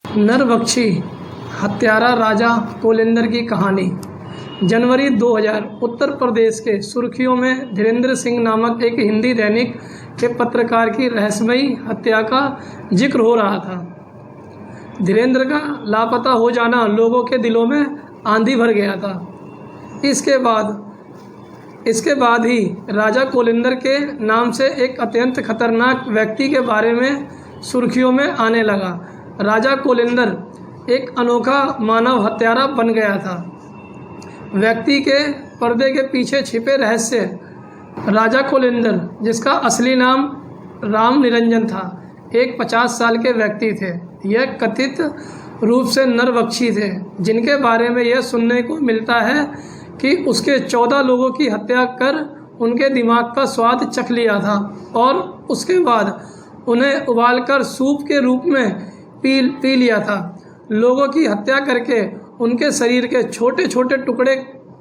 नरबख्शी हत्यारा राजा कोलिंदर की कहानी। जनवरी 2000 उत्तर प्रदेश के सुर्खियों में धीरेंद्र सिंह नामक एक हिंदी दैनिक के पत्रकार की रहस्यमयी हत्या का जिक्र हो रहा था। धीरेंद्र का लापता हो जाना लोगों के दिलों में आंधी भर गया था। इसके बाद ही राजा कोलिंदर के नाम से एक अत्यंत खतरनाक व्यक्ति के बारे में सुर्खियों में आने लगा। राजा कोलिंदर एक अनोखा मानव हत्यारा बन गया था। व्यक्ति के पर्दे के पीछे छिपे रहस्य। राजा कोलिंदर, जिसका असली नाम राम निरंजन था, एक 50 साल के व्यक्ति थे। यह कथित रूप से नरबख्शी थे, जिनके बारे में यह सुनने को मिलता है कि उसके 14 लोगों की हत्या कर उनके दिमाग का स्वाद चख लिया था और उसके बाद उन्हें उबालकर सूप के रूप में पी लिया था। लोगों की हत्या करके उनके शरीर के छोटे छोटे टुकड़े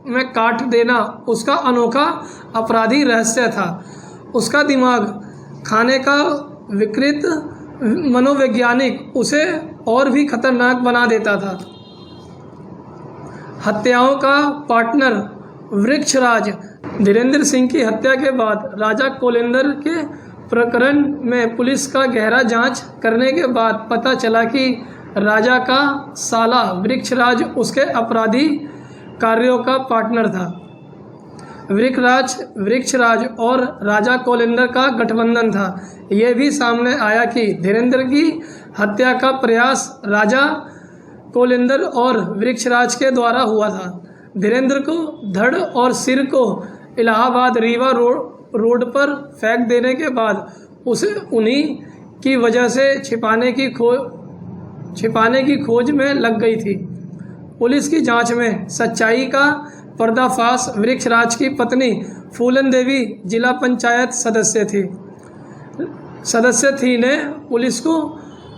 में काट देना उसका अनोखा अपराधी रहस्य था। उसका दिमाग खाने का विकृत मनोवैज्ञानिक उसे और भी खतरनाक बना देता था। हत्याओं का पार्टनर वृक्षराज। धीरेंद्र सिंह की हत्या के बाद राजा कोलिंदर के प्रकरण में पुलिस का गहरा जांच करने के बाद पता चला कि राजा का साला वृक्षराज उसके अपराधी कार्यों का पार्टनर था। वृक्षराज और राजा कोलिंदर का गठबंधन था। यह भी सामने आया कि धीरेंद्र की हत्या का प्रयास राजा कोलिंदर और वृक्षराज के द्वारा हुआ था। धीरेंद्र को धड़ और सिर को इलाहाबाद रीवा रोड पर फेंक देने के बाद उसे उन्हीं की वजह से छिपाने की खोज में लग गई थी। पुलिस की जांच में सच्चाई का पर्दाफाश वृक्षराज की पत्नी फूलन देवी जिला पंचायत सदस्य थी ने पुलिस को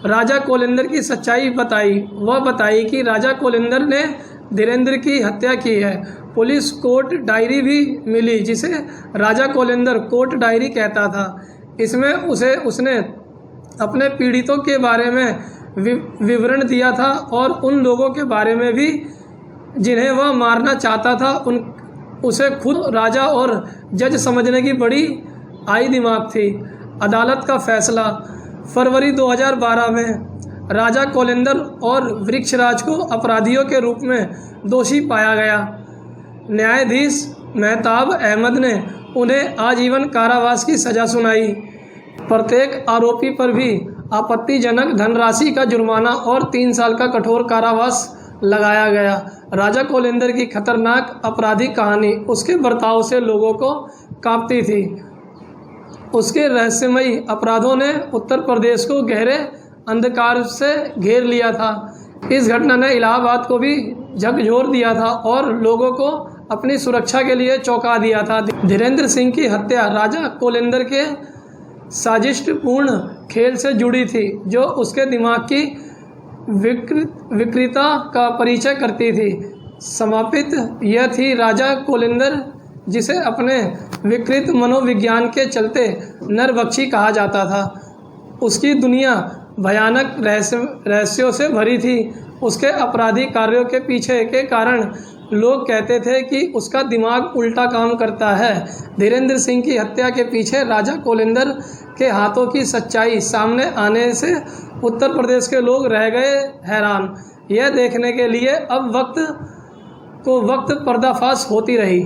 राजा कोलिंदर की सच्चाई बताई। वह बताई कि राजा कोलिंदर ने धीरेंद्र की हत्या की है। पुलिस कोर्ट डायरी भी मिली, जिसे राजा कोलिंदर कोर्ट डायरी कहता था। इसमें उसने अपने पीड़ितों के बारे में विवरण दिया था और उन लोगों के बारे में भी जिन्हें वह मारना चाहता था। उसे खुद राजा और जज समझने की बड़ी आई दिमाग थी। अदालत का फैसला। फरवरी 2012 में राजा कोलिंदर और वृक्षराज को अपराधियों के रूप में दोषी पाया गया। न्यायाधीश मेहताब अहमद ने उन्हें आजीवन कारावास की सज़ा सुनाई। प्रत्येक आरोपी पर भी आपत्तिजनक धनराशि का जुर्माना और 3 साल का कठोर कारावास लगाया गया। राजा कोलिंदर की खतरनाक आपराधिक कहानी उसके बर्ताव से लोगों को कांपती थी। उसके रहस्यमयी अपराधों ने उत्तर प्रदेश को गहरे अंधकार से घेर लिया था। इस घटना ने इलाहाबाद को भी झकझोर दिया था और लोगों को अपनी सुरक्षा के लिए चौंका दिया था। धीरेंद्र सिंह की हत्या राजा कोलिंदर के साजिशपूर्ण खेल से जुड़ी थी, जो उसके दिमाग की विकृतता का परिचय करती थी। समापित यह थी राजा कोलिंदर, जिसे अपने विकृत मनोविज्ञान के चलते नरबख्शी कहा जाता था। उसकी दुनिया भयानक रहस्यों से भरी थी। उसके आपराधिक कार्यों के पीछे के कारण लोग कहते थे कि उसका दिमाग उल्टा काम करता है। धीरेंद्र सिंह की हत्या के पीछे राजा कोलिंदर के हाथों की सच्चाई सामने आने से उत्तर प्रदेश के लोग रह गए हैरान। यह देखने के लिए अब वक्त पर्दाफाश होती रही।